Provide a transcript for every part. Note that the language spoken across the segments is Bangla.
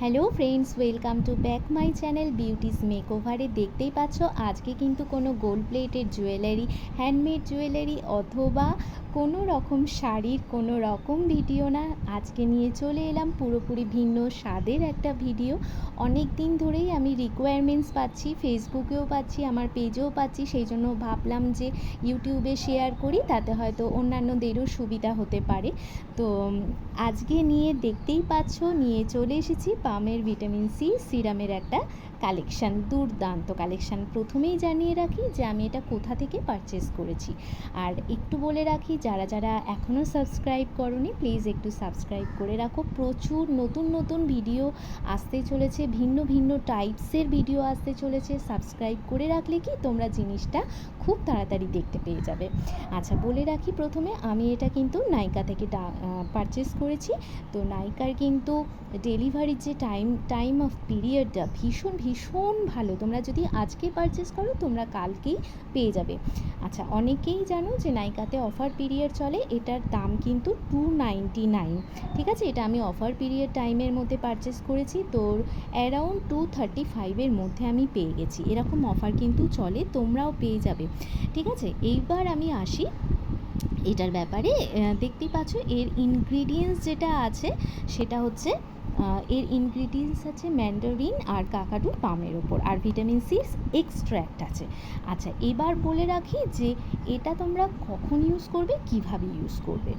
Hello friends, welcome to back my channel beauty's মেকওভারে। দেখতেই পাচ্ছ আজকে কিন্তু কোনো gold plated jewellery, handmade jewellery অথবা কোনো রকম শাড়ির কোনো রকম ভিডিও না। আজকে নিয়ে চলে এলাম পুরোপুরি ভিন্ন স্বাদের একটা ভিডিও। অনেক দিন ধরেই আমি রিকোয়ারমেন্টস পাচ্ছি, ফেসবুকেও পাচ্ছি, আমার পেজেও পাচ্ছি, সেই জন্য ভাবলাম যে ইউটিউবে শেয়ার করি, তাতে হয়তো অন্যান্যদেরও সুবিধা হতে পারে। তো আজকে দেখতেই পাচ্ছ নিয়ে চলে এসেছি পামের ভিটামিন সি সিরামের একটা কালেকশান, দুর্দান্ত কালেকশান। প্রথমেই জানিয়ে রাখি যে আমি এটা কোথা থেকে পারচেস করেছি, আর একটু বলে রাখি যারা যারা এখনও সাবস্ক্রাইব করোনি প্লিজ একটু সাবস্ক্রাইব করে রাখো। প্রচুর নতুন নতুন ভিডিও আসতে চলেছে, ভিন্ন ভিন্ন টাইপসের ভিডিও আসতে চলেছে। সাবস্ক্রাইব করে রাখলে কি তোমরা জিনিসটা খুব তাড়াতাড়ি দেখতে পেয়ে যাবে। আচ্ছা, বলে রাখি প্রথমে আমি এটা কিন্তু নাইকা থেকে পারচেস করেছি। তো নাইকার কিন্তু ডেলিভারির যে টাইম অফ পিরিয়ডটা ভীষণ ভীষণ ভালো। তোমরা যদি আজকে পারচেস করো তোমরা কালকেই পেয়ে যাবে। আচ্ছা, অনেকেই জানো যে নাইকাতে অফার পিরিয়ড চলে, এটার দাম কিন্তু 299। ঠিক আছে, এটা আমি অফার পিরিয়ড টাইমের মধ্যে পারচেস করেছি, তো অ্যারাউন্ড 235-এর মধ্যে আমি পেয়ে গেছি। এরকম অফার কিন্তু চলে, তোমরাও পেয়ে যাবে। ঠিক আছে, এইবার আমি আসি এটার ব্যাপারে। দেখতেই পাচ্ছ এর ইনগ্রিডিয়েন্টস যেটা আছে সেটা হচ্ছে এর ইনগ্রিডিয়েন্টস আছে ম্যান্ডারিন আর কাকাডু পামের ওপর, আর ভিটামিন সি এক্সট্র্যাক্ট আছে। আচ্ছা, এবার বলে রাখি যে এটা তোমরা কখন ইউজ করবে, কিভাবে ইউজ করবে।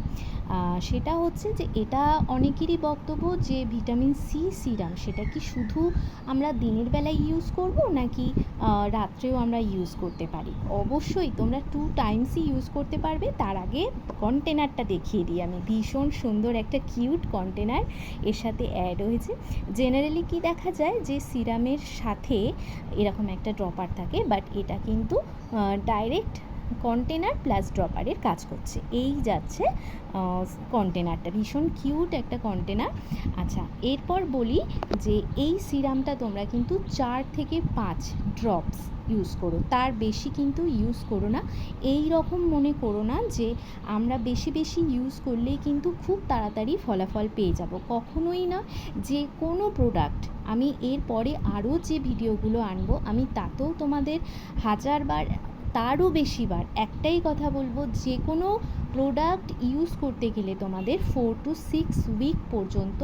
সেটা হচ্ছে যে এটা অনেকেরই বক্তব্য যে ভিটামিন সি সিরাম সেটা কি শুধু আমরা দিনের বেলায় ইউজ করব নাকি রাত্রেও আমরা ইউজ করতে পারি। অবশ্যই তোমরা 2 টাইমসই ইউজ করতে পারবে। তার আগে কন্টেনারটা দেখিয়ে দিই আমি। ভীষণ সুন্দর একটা কিউট কন্টেনার এর সাথে অ্যাড হয়েছে। জেনারেলি কি দেখা যায় যে সিরামের সাথে এরকম একটা ড্রপার থাকে, বাট এটা কিন্তু ডাইরেক্ট কন্টেনার প্লাস ড্রপারের কাজ করছে। এই যাচ্ছে কন্টেনারটা, ভীষণ কিউট একটা কন্টেনার। আচ্ছা, এরপর বলি যে এই সিরামটা তোমরা কিন্তু 4 থেকে 5 ড্রপস ইউজ করো, তার বেশি কিন্তু ইউজ করো না। এই রকম মনে করো না যে আমরা বেশি বেশি ইউজ করলেই কিন্তু খুব তাড়াতাড়ি ফলাফল পেয়ে যাব, কখনোই না। যে কোনো প্রোডাক্ট আমি এর পরে আরও যে ভিডিওগুলো আনবো আমি তাতেও তোমাদের হাজারবার তারও বেশিবার একটাই কথা বলবো, যে কোনো প্রোডাক্ট ইউজ করতে গেলে তোমাদের 4 to 6 উইক পর্যন্ত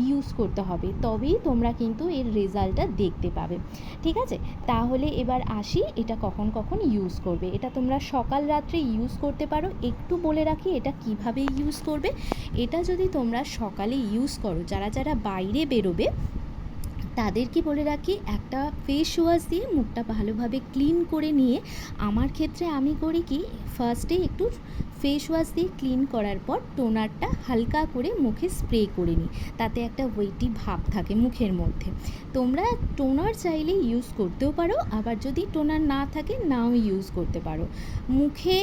ইউজ করতে হবে, তবেই তোমরা কিন্তু এর রেজাল্টটা দেখতে পাবে। ঠিক আছে, তাহলে এবার আসি এটা কখন কখন ইউজ করবে। এটা তোমরা সকাল রাত্রে ইউজ করতে পারো। একটু বলে রাখি এটা কিভাবে ইউজ করবে। এটা যদি তোমরা সকালে ইউজ করো, যারা যারা বাইরে বেরোবে তাদেরকে বলে রাখি একটা ফেস ওয়াশ দিয়ে মুখটা ভালোভাবে ক্লিন করে নিয়ে, আমার ক্ষেত্রে আমি করি কি ফার্স্টে একটু ফেস ওয়াশ দিয়ে ক্লিন করার পর টোনারটা হালকা করে মুখে স্প্রে করে নিই, তাতে একটা ওয়েটি ভাব থাকে মুখের মধ্যে। তোমরা টোনার চাইলে ইউজ করতেও পারো, আবার যদি টোনার না থাকে নাও ইউজ করতে পারো। মুখে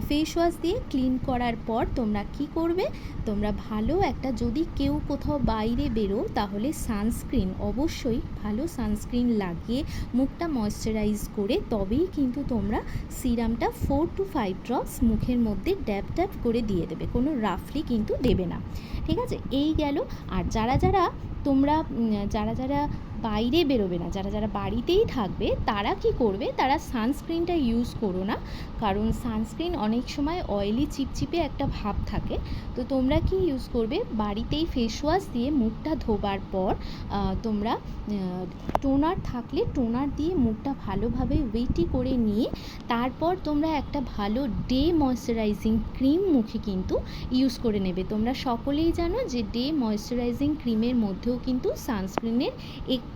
ফেস ওয়াশ দিয়ে ক্লিন করার পর তোমরা কি করবে, তোমরা ভালো একটা, যদি কেউ কোথাও বাইরে বেরো তাহলে সানস্ক্রিন, অবশ্যই ভালো সানস্ক্রিন লাগিয়ে মুখটা ময়শ্চারাইজ করে তবেই কিন্তু তোমরা সিরামটা 4 to 5 ড্রপস মুখের মধ্যে ড্যাব ড্যাব করে দিয়ে দেবে, কোনো রাফলি কিন্তু দেবে না। ঠিক আছে, এই গেল। আর যারা যারা বাইরে বেরোবে না, যারা যারা বাড়িতেই থাকবে, তারা কি করবে, তারা সানস্ক্রিনটা ইউজ করো না, কারণ সানস্ক্রিন অনেক সময় অয়েলি চিপচিপে একটা ভাব থাকে। তো তোমরা কি ইউজ করবে, বাড়িতেই ফেস ওয়াশ দিয়ে মুখটা ধোবার পর তোমরা টোনার থাকলে টোনার দিয়ে মুখটা ভালোভাবে ওয়েটি করে নিয়ে তারপর তোমরা একটা ভালো ডে ময়শ্চারাইজিং ক্রিম মুখে কিন্তু ইউজ করে নেবে। তোমরা সকলেই জানো যে ডে ময়শ্চারাইজিং ক্রিমের মধ্যেও কিন্তু সানস্ক্রিনের একটু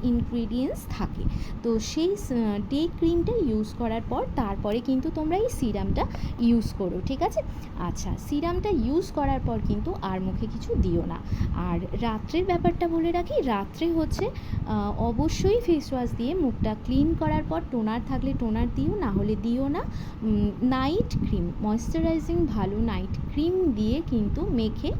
ইনগ্রিডিয়েন্টস থাকে। তো সেই ডে ক্রিমটা ইউজ করার পর তারপরে কিন্তু তোমরা এই সিরামটা ইউজ করো। ঠিক আছে, আচ্ছা, সিরামটা ইউজ করার পর কিন্তু আর মুখে কিছু দিও না। আর রাত্রের ব্যাপারটা বলে রাখি, রাত্রে হচ্ছে অবশ্যই ফেস ওয়াশ দিয়ে মুখটা ক্লিন করার পর টোনার থাকলে টোনার দিও, না হলে দিও না। নাইট ক্রিম, ময়শ্চারাইজিং ভালো নাইট ক্রিম দিয়ে কিন্তু মেখে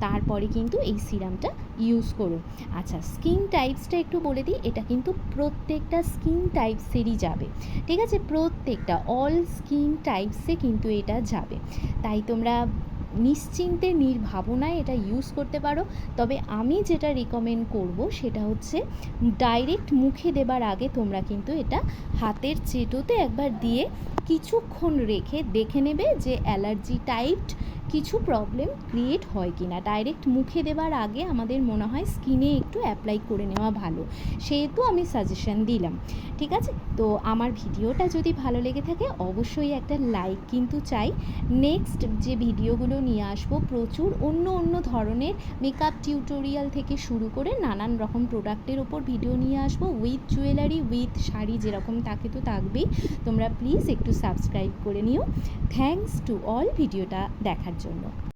তারপরে কিন্তু এই সিরামটা ইউজ করো। আচ্ছা, স্কিন টাইপসটা একটু বলে দিই, এটা কিন্তু প্রত্যেকটা স্কিন টাইপসেরই যাবে। ঠিক আছে, প্রত্যেকটা অল স্কিন টাইপসে কিন্তু এটা যাবে। তাই তোমরা নিশ্চিন্তে নির্ভাবনায় এটা ইউজ করতে পারো। তবে আমি যেটা রিকমেন্ড করব সেটা হচ্ছে ডাইরেক্ট মুখে দেবার আগে তোমরা কিন্তু এটা হাতের চেটোতে একবার দিয়ে কিছুক্ষণ রেখে দেখে নেবে যে অ্যালার্জি টাইপড কিছু প্রবলেম ক্রিয়েট হয় কি না। ডাইরেক্ট মুখে দেবার আগে আমাদের মনে হয় স্কিনে একটু অ্যাপ্লাই করে নেওয়া ভালো, সেহেতু আমি সাজেশন দিলাম। ঠিক আছে, তো আমার ভিডিওটা যদি ভালো লেগে থাকে অবশ্যই একটা লাইক কিন্তু চাই। নেক্সট যে ভিডিওগুলো নিয়ে আসবো প্রচুর অন্য অন্য ধরনের মেকআপ টিউটোরিয়াল থেকে শুরু করে নানান রকম প্রোডাক্টের ওপর ভিডিও নিয়ে আসবো, উইথ জুয়েলারি উইথ শাড়ি যেরকম থাকে তো থাকবেই। তোমরা প্লিজ একটু সাবস্ক্রাইব করে নিও। থ্যাঙ্কস টু অল ভিডিওটা দেখার জন্য।